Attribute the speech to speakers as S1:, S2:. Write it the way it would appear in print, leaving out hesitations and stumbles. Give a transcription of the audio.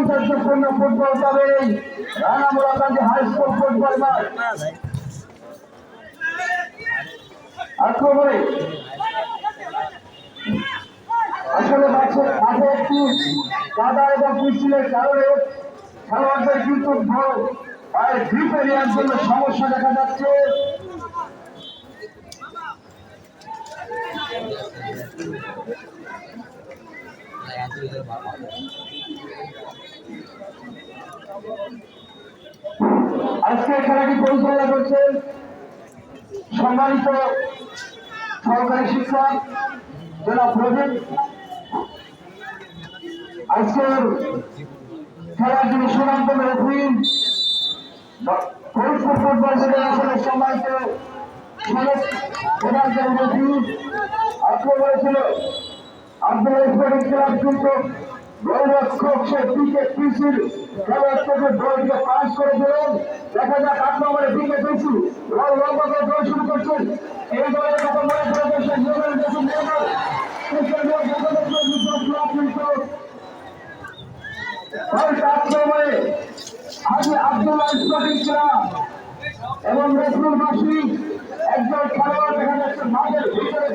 S1: সৌন্দর্যপূর্ণ football তবে রানামুড়াকান্দি high school football মাঠ আক্রমণে আসলে মাঠে একটি কাদা এবং পিছিলের কারণে খেলোয়াড়দের কিন্তু পায়ের গ্রিপে নেওয়ার জন্য সমস্যা দেখা যাচ্ছে। আজকে খেলাটি পরিচালনা করছেন সম্মানিত সহকারী শিক্ষক জনাব প্রদীপ। আজকের খেলার যিনি সুনামধন্য রেফারি ফরিদপুর ফুটবল ফেডারেশনের সম্মানিত আক্রমণে ছিল আব্দুল স্পোর্টিং ক্লাব কিন্তু গোলরক্ষক সে পিসির খেলার থেকে বলকে পাস করে দিলেন। দেখা যাক আক্রমণে দিকে পিসি বল লম্বা করে দৌড় শুরু করছেন। এই দলের কথা মনে পড়ে গেছে আক্রমণে আজি আব্দুল্লাহ স্পোর্টিং ক্লাব এবং রসুল মাসি একজন খেলোয়াড় দেখা যাচ্ছে মাঠের ভিতরে